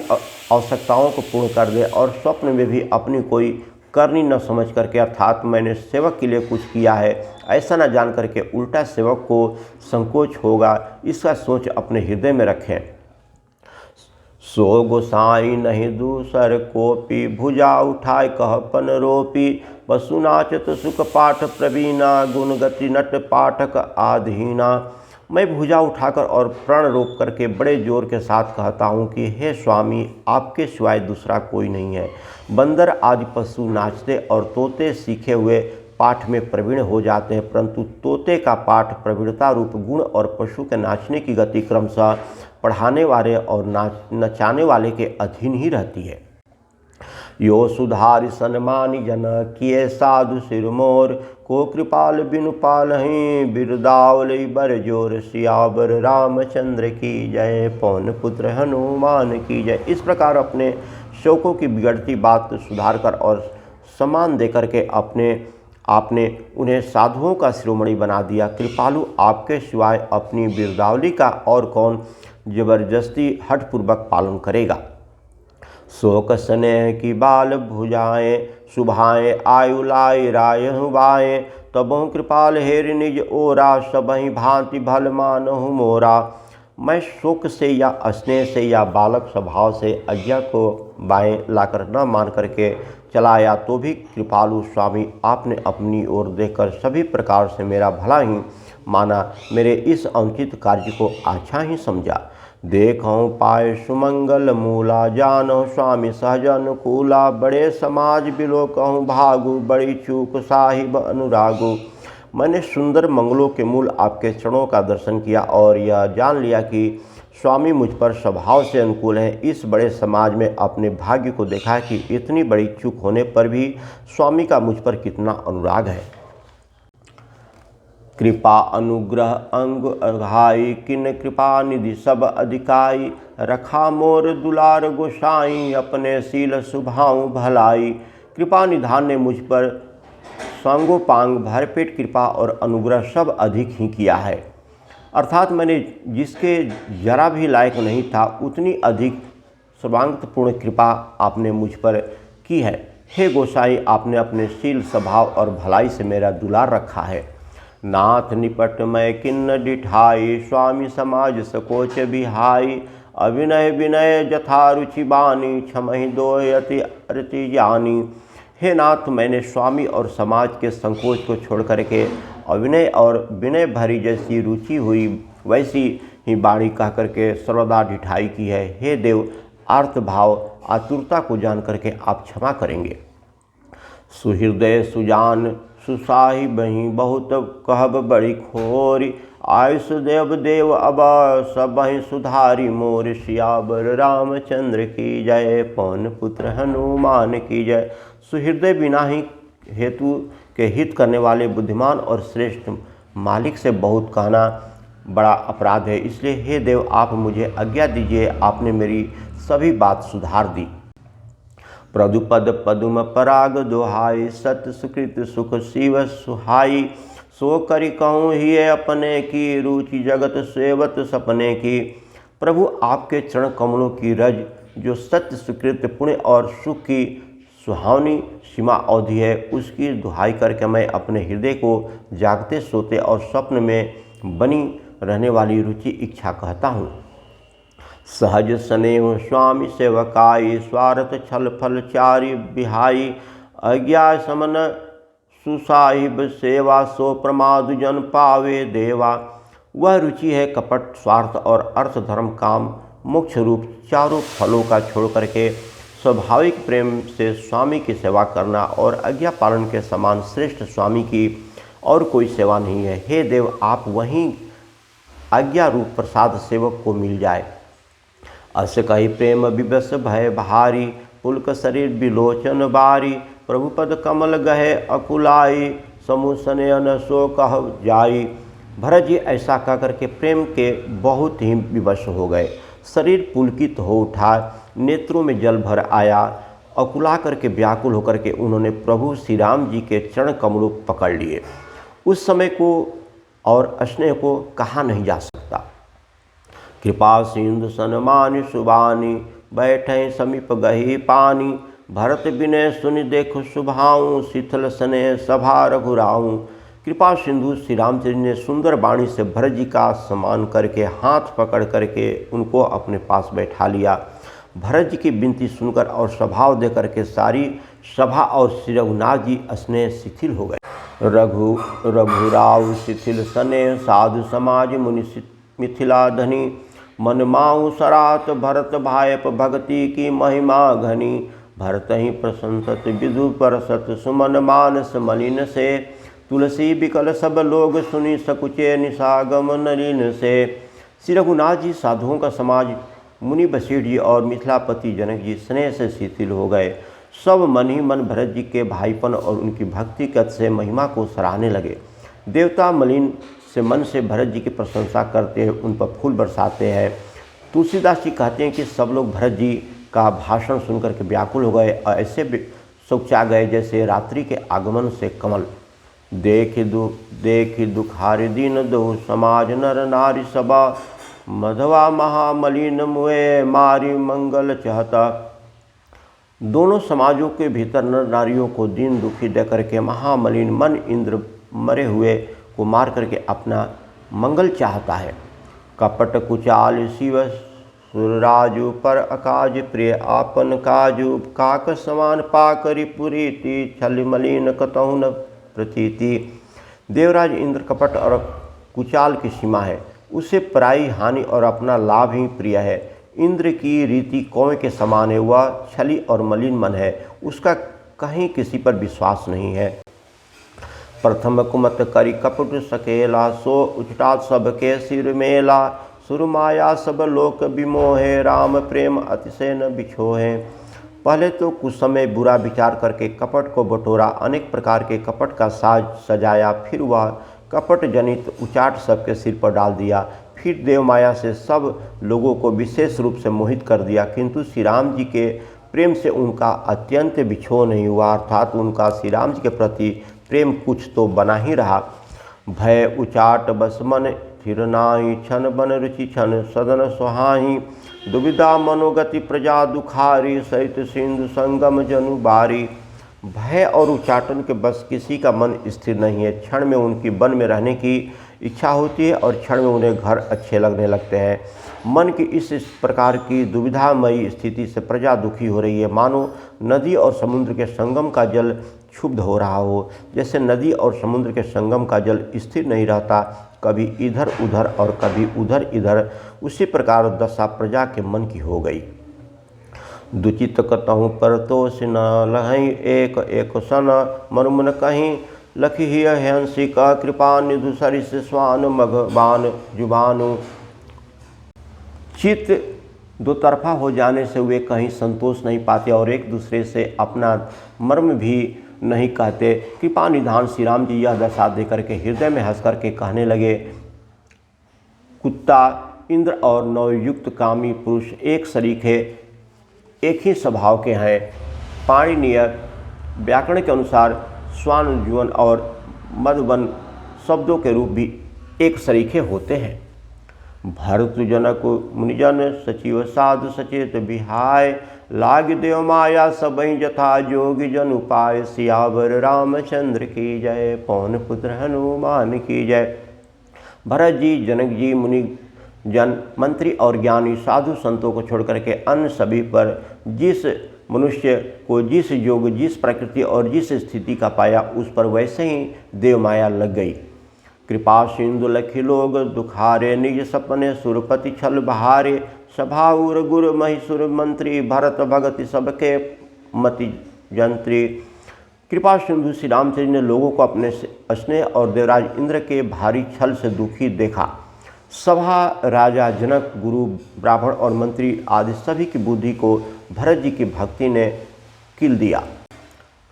आवश्यकताओं को पूर्ण कर दे और स्वप्न में भी अपनी कोई करनी न समझ करके, अर्थात मैंने सेवक के लिए कुछ किया है ऐसा न जान करके उल्टा सेवक को संकोच होगा, इसका सोच अपने हृदय में रखें। सो गोसाई नहीं दूसर कोपी, भुजा उठाए कहपन रोपी। पशु नाचत सुख पाठ प्रवीणा, गुण गति नट पाठक आधीना। मैं भुजा उठाकर और प्रण रोप करके बड़े जोर के साथ कहता हूँ कि हे स्वामी, आपके सिवाय दूसरा कोई नहीं है। बंदर आदि पशु नाचते और तोते सीखे हुए पाठ में प्रवीण हो जाते हैं, परंतु तोते का पाठ प्रवीणता रूप गुण और पशु के नाचने की गति क्रमशः पढ़ाने वाले और नचाने वाले के अधीन ही रहती है। यो सुधारि सन्मानि जन, किए साधु सिरमोर। को कृपाल बिनु पालहि, बिरदावलि बर जोर। सियावर रामचंद्र की जय, पवन पुत्र हनुमान की जय। इस प्रकार अपने शोकों की बिगड़ती बात सुधार कर और सम्मान देकर के आपने उन्हें साधुओं का शिरोमणि बना दिया। कृपालु आपके सिवाय अपनी बिरदावली का और कौन जबरदस्ती हठपूर्वक पालन करेगा। शोक स्नेह की बाल भुजाएं, शुभाएं आयु लाई राय हुआएं। तबहु कृपाल हेर निज ओरा, सबहि भांति भल मानहु मोरा। मैं शोक से या स्नेह से या बालक स्वभाव से आज्ञा को बाएं लाकर न मान करके चला आया, तो भी कृपालु स्वामी आपने अपनी ओर देखकर सभी प्रकार से मेरा भला ही माना, मेरे इस अनुचित कार्य को अच्छा ही समझा। देखऊँ पाए सुमंगल मूला, जानहु स्वामी सहज अनुकूला। बड़े समाज बिलोकहूँ भागु, बड़ी चूक साहिब अनुरागु। मैंने सुंदर मंगलों के मूल आपके चरणों का दर्शन किया और यह जान लिया कि स्वामी मुझ पर स्वभाव से अनुकूल हैं। इस बड़े समाज में अपने भाग्य को देखा कि इतनी बड़ी चूक होने पर भी स्वामी का मुझ पर कितना अनुराग है। कृपा अनुग्रह अंग अघाई, किन कृपा निधि सब अधिकाई। रखा मोर दुलार गोसाई, अपने शील सुभाऊ भलाई। कृपा निधान ने मुझ पर सांगोपांग भरपेट कृपा और अनुग्रह सब अधिक ही किया है, अर्थात मैंने जिसके जरा भी लायक नहीं था उतनी अधिक सर्वांगपूर्ण कृपा आपने मुझ पर की है। हे गोसाई, आपने अपने शील स्वभाव और भलाई से मेरा दुलार रखा है। नाथ निपट मैं किन्न डिठाई, स्वामी समाज सकोच बिहाई। अविनय विनय जथा रुचि बानी, क्षमहि दोय अति अरति जानी। हे नाथ, मैंने स्वामी और समाज के संकोच को छोड़ करके अविनय और विनय भरी जैसी रुचि हुई वैसी ही बाणी कह करके सर्वदा ढिठाई की है। हे देव, आर्त भाव आतुरता को जान करके आप क्षमा करेंगे। सुहृदय सुजान सुसाही बही, बहुत कहब बड़ी खोरी। आयुष देव देव अब सबहि सुधारी मोर। सियावर रामचंद्र की जय, पवन पुत्र हनुमान की जय। सुहृदय बिना ही हेतु के हित करने वाले बुद्धिमान और श्रेष्ठ मालिक से बहुत कहना बड़ा अपराध है, इसलिए हे देव आप मुझे आज्ञा दीजिए। आपने मेरी सभी बात सुधार दी। प्रदुपद पदुम पराग दोहाई, सत सुकृत सुख शिव सुहाई। सो करि कहूँ ही अपने की, रुचि जगत सेवत सपने की। प्रभु आपके चरण कमलों की रज, जो सत्य सुकृत पुण्य और सुख की सुहावनी सीमा अवधि है, उसकी दुहाई करके मैं अपने हृदय को जागते सोते और स्वप्न में बनी रहने वाली रुचि इच्छा कहता हूँ। सहज स्नेह स्वामी सेवकाई, स्वार्थ छल फल चारि बिहाई। अज्ञा समन सुसाहिब सेवा, सो प्रमाद जन पावे देवा। वह रुचि है कपट, स्वार्थ और अर्थ धर्म काम मोक्ष रूप चारों फलों का छोड़ करके स्वाभाविक प्रेम से स्वामी की सेवा करना, और आज्ञा पालन के समान श्रेष्ठ स्वामी की और कोई सेवा नहीं है। हे देव, आप वहीं आज्ञा रूप प्रसाद सेवक को मिल जाए। अस कही प्रेम विवश भय भारी, पुलक शरीर विलोचन बारी। प्रभुपद कमल गहे अकुलाई, समूह सनयन सो कह जाई। भरत जी ऐसा कह करके प्रेम के बहुत ही विवश हो गए। शरीर पुलकित हो उठा, नेत्रों में जल भर आया। अकुला करके व्याकुल होकर के उन्होंने प्रभु श्री राम जी के चरण कमलों पकड़ लिए। उस समय को और स्नेह को कहा नहीं जा सकता। कृपा सिंधु सनमानि सुबानी, बैठे समीप गही पानी। भरत विनय सुनि देखो सुभाऊँ, शीतल स्नेह सभा रघुराऊँ। कृपा सिंधु श्री रामचंद्र ने सुंदर वाणी से भरत जी का सम्मान करके हाथ पकड़ करके उनको अपने पास बैठा लिया। भरत जी की विनती सुनकर और स्वभाव दे करके सारी सभा और श्री रघुनाथ जी स्नेह शिथिल हो गए। रघुराव शिथिल स्नेह, साधु समाज मुनि मिथिला धनी। मन माऊ सरात भरत भायप, भक्ति की महिमा घनी। भरत ही प्रशंसत विदु परसत, सुमन मानस मलिन से। तुलसी बिकल सब लोग सुनी, सकुचे निसागम नलिन से। श्री रघुनाथ जी, साधुओं का समाज, मुनि वशिष्ठ जी और मिथिलापति जनक जी स्नेह से शिथिल हो गए। सब मन ही मन भरत जी के भाईपन और उनकी भक्तिगत से महिमा को सराहने लगे। देवता मलिन से मन से भरत जी की प्रशंसा करते हैं, उन पर फूल बरसाते हैं। तुलसीदास जी कहते हैं कि सब लोग भरत जी का भाषण सुनकर के व्याकुल हो गए और ऐसे सोचा गए जैसे रात्रि के आगमन से कमल। देख दुखारि दीन दो, समाज नर नारी सबा। मधवा महामलिन मुए, मारी मंगल चाहता। दोनों समाजों के भीतर नर नारियों को दीन दुखी दे करके महामलिन मन इंद्र मरे हुए को मार करके अपना मंगल चाहता है। कपट कुचाल शिव सुरराजु, पर अकाज प्रिय आपन काजु। काक समान पाकरि पुरीति, छल मलिन कतहु न प्रतीति। देवराज इंद्र कपट और कुचाल की सीमा है, उसे पराई हानि और अपना लाभ ही प्रिय है। इंद्र की रीति कौवे के समान है, वह छली और मलिन मन है, उसका कहीं किसी पर विश्वास नहीं है। प्रथम कुमत करी कपट सकेला, सो उचटा सबके सिर मेला। सुरमाया सब लोक विमोहे, राम प्रेम अतिशय न बिछोहे। पहले तो कुछ समय बुरा विचार करके कपट को बटोरा, अनेक प्रकार के कपट का साज सजाया। फिर वह कपट जनित उचाट सबके सिर पर डाल दिया। फिर देव माया से सब लोगों को विशेष रूप से मोहित कर दिया, किंतु श्री राम जी के प्रेम से उनका अत्यंत बिछोह नहीं हुआ, अर्थात उनका श्री राम जी के प्रति प्रेम कुछ तो बना ही रहा। भय उचाट बस मन थिर नाही, छन बन रुचि छन सदन सुहाही। दुविधा मनोगति प्रजा दुखारी, सहित सिंधु संगम जनु बारी। भय और उच्चाटन के बस किसी का मन स्थिर नहीं है। क्षण में उनकी वन में रहने की इच्छा होती है और क्षण में उन्हें घर अच्छे लगने लगते हैं। मन की इस प्रकार की दुविधामयी स्थिति से प्रजा दुखी हो रही है, मानो नदी और समुद्र के संगम का जल क्षुब्ध हो रहा हो। जैसे नदी और समुद्र के संगम का जल स्थिर नहीं रहता, कभी इधर उधर और कभी उधर इधर, उसी प्रकार दशा प्रजा के मन की हो गई। दुचित कतहु पर तोष न लहई, एक एक सन मरुमन कहीं। लखी हंसी का कृपा निधु सरिस स्वान, मघबान जुबानु। चित्त दो तरफा हो जाने से वे कहीं संतोष नहीं पाते और एक दूसरे से अपना मर्म भी नहीं कहते। कृपा निधान श्री राम जी यह दशा दे करके हृदय में हंस करके कहने लगे, कुत्ता इंद्र और नवयुक्त कामी पुरुष एक सरीखे एक ही स्वभाव के हैं। पाणिनीय व्याकरण के अनुसार स्वान जीवन और मधुवन शब्दों के रूप भी एक सरीखे होते हैं। भरत जनक मुनिजन सचिव साधु सचेत बिहाय, लाग देव माया सबहि जथा जोगी जन उपाय, सियावर रामचंद्र की जय, पवन पुत्र हनुमान की जय। भरत जी, जनक जी, मुनि जन, मंत्री और ज्ञानी साधु संतों को छोड़कर के अन्य सभी पर जिस मनुष्य को जिस योग, जिस प्रकृति और जिस स्थिति का पाया, उस पर वैसे ही देव माया लग गई। कृपा सिंधु लखी लोग दुखारे, निज सपने सुरपति छल बहारे, सभाउर गुरु महिसुर मंत्री, भरत भगति सबके मति जंत्री। कृपा सिंधु श्री रामचंद्र ने लोगों को अपने स्नेह और देवराज इंद्र के भारी छल से दुखी देखा। सभा, राजा, जनक, गुरु, ब्राह्मण और मंत्री आदि सभी की बुद्धि को भरत जी की भक्ति ने किल दिया।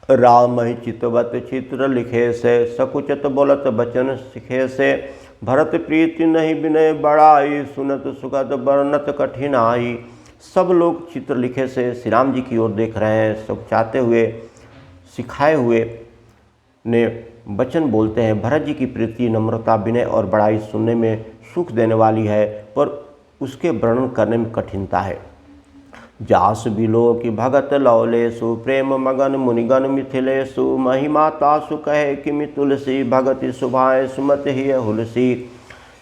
राम ही चितवत चित्र लिखे से, सकुचत बोलत बचन सिखे से, भरत प्रीति नहीं विनय बड़ाई, सुनत सुगत बरनत कठिनाई। सब लोग चित्र लिखे से श्री राम जी की ओर देख रहे हैं, सकुचाते हुए, सिखाए हुए ने वचन बोलते हैं। भरत जी की प्रीति, नम्रता, विनय और बड़ाई सुनने में सुख देने वाली है, पर उसके वर्णन करने में कठिनता है। जास बिलो की भगत लौलेसु, प्रेम मगन मुनिगन मिथिलेसु, महिमा तासु कहे कि तुलसी, भगति सुभाए सुमत ही हुलसी।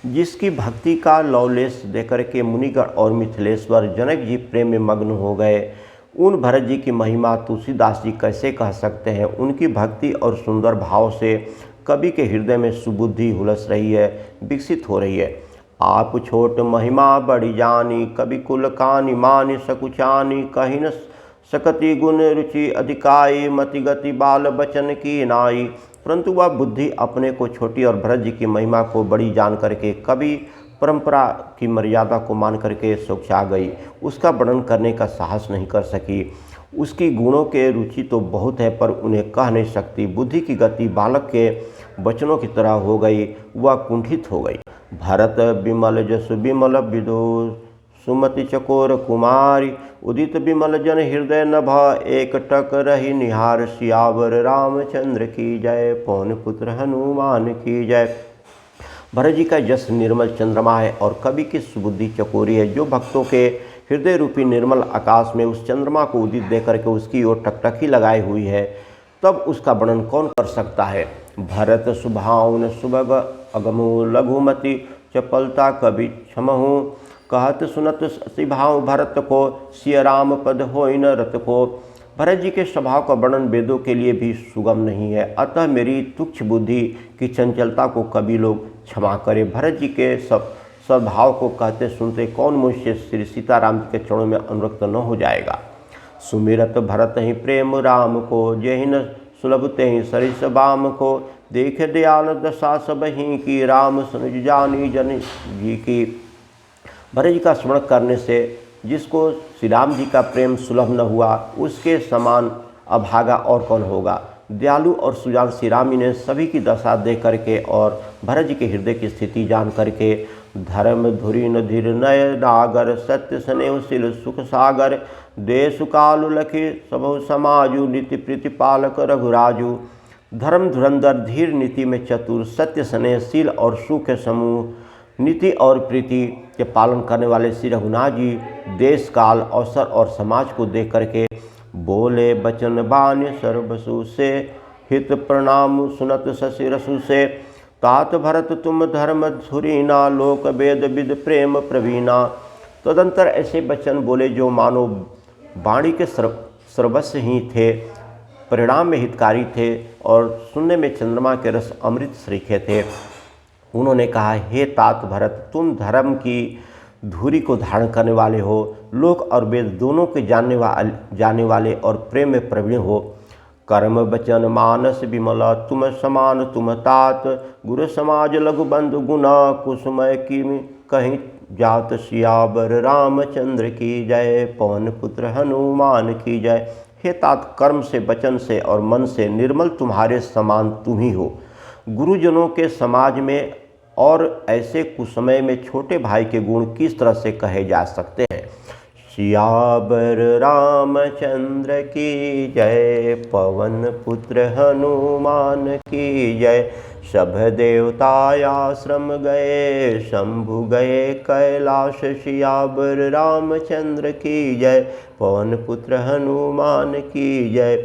जिसकी भक्ति का लौलेस देकर के मुनिगण और मिथिलेश्वर जनक जी प्रेम में मग्न हो गए, उन भरत जी की महिमा तुलसीदास जी कैसे कह सकते हैं। उनकी भक्ति और सुंदर भाव से कवि के हृदय में सुबुद्धि हुलस रही है, विकसित हो रही है। आप छोट महिमा बड़ी जानी, कवि कुल कानि मानि सकुचानी, कही न सकति गुण रुचि अधिकाई, मति गति बाल बचन की नाई। परंतु वह बुद्धि अपने को छोटी और भरत जी की महिमा को बड़ी जान करके कवि परंपरा की मर्यादा को मान करके सोचा गई, उसका वर्णन करने का साहस नहीं कर सकी। उसकी गुणों के रुचि तो बहुत है, पर उन्हें कह नहीं सकती। बुद्धि की गति बालक के वचनों की तरह हो गई, वह कुंठित हो गई। भरत विमल जसु विमल विदो, सुमति चकोर कुमारी, उदित विमल जन हृदय नभ, एक टक रही निहार, सियावर रामचंद्र की जय, पवन पुत्र हनुमान की जय। भरत जी का यश निर्मल चंद्रमा है और कवि की सुबुद्धि चकोरी है, जो भक्तों के हृदय रूपी निर्मल आकाश में उस चंद्रमा को उदित देकर के उसकी ओर टकटकी लगाई हुई है। तब उसका वर्णन कौन कर सकता है। भरत सुभाउन सुभग अगमु लघुमति, चपलता कवि क्षमहु, कहत सुनत सिभाव भरत को, सिय राम पद होई न रत को। भरत जी के स्वभाव का वर्णन वेदों के लिए भी सुगम नहीं है, अतः मेरी तुच्छ बुद्धि की चंचलता को कवि लोग क्षमा करे। भरत जी के स्वभाव को कहते सुनते कौन मुझसे श्री सीताराम जी के चरणों में अनुरक्त न हो जाएगा। सुमिरत भरत ही प्रेम राम को, जेहि न सुलभ तेहि सरिस बाम को, देखे दयाल दशा सब ही की, राम सनुज जानी जन जी की। भरत जी का स्मरण करने से जिसको श्री राम जी का प्रेम सुलभ न हुआ, उसके समान अभागा और कौन होगा। दयालु और सुजान श्री राम जी ने सभी की दशा देख करके और भरत जी के हृदय की स्थिति जान करके, धर्म धुरी न धीर नय नागर, सत्य स्नेह शील सुख सागर, देश कालु लखी सबहु समाजु, नीति प्रीति पालक रघुराजु। धर्म धुरंधर, धीर नीति में चतुर, सत्य स्नेहशील और सुख समूह, नीति और प्रीति के पालन करने वाले श्री रघुनाथ जी देश काल अवसर और समाज को देख करके बोले बचन बान्य सर्वसु से, हित प्रणाम सुनत शशि रसु से। तात भरत तुम धर्म धुरीना, लोक वेद विद प्रेम प्रवीणा। तदंतर ऐसे वचन बोले जो मानो वाणी के सर्वस्व ही थे, परिणाम में हितकारी थे और सुनने में चंद्रमा के रस अमृत सरीखे थे। उन्होंने कहा, हे तात भरत, तुम धर्म की धुरी को धारण करने वाले हो, लोक और वेद दोनों के जानने वाले और प्रेम में प्रवीण हो। कर्म वचन मानस विमला, तुम समान तुम तात, गुरु समाज लघु बंधु गुना, कुसुमय की कहीं जात, सियावर रामचंद्र की जय, पवन पुत्र हनुमान की जय। हे तात, कर्म से, वचन से और मन से निर्मल तुम्हारे समान तुम ही हो। गुरुजनों के समाज में और ऐसे कुसमय में छोटे भाई के गुण किस तरह से कहे जा सकते हैं। सियावर रामचंद्र की जय, पवन पुत्र हनुमान की जय, सब देवता आश्रम गए, शंभु गए कैलाश, सियावर रामचंद्र की जय, पवन पुत्र हनुमान की जय।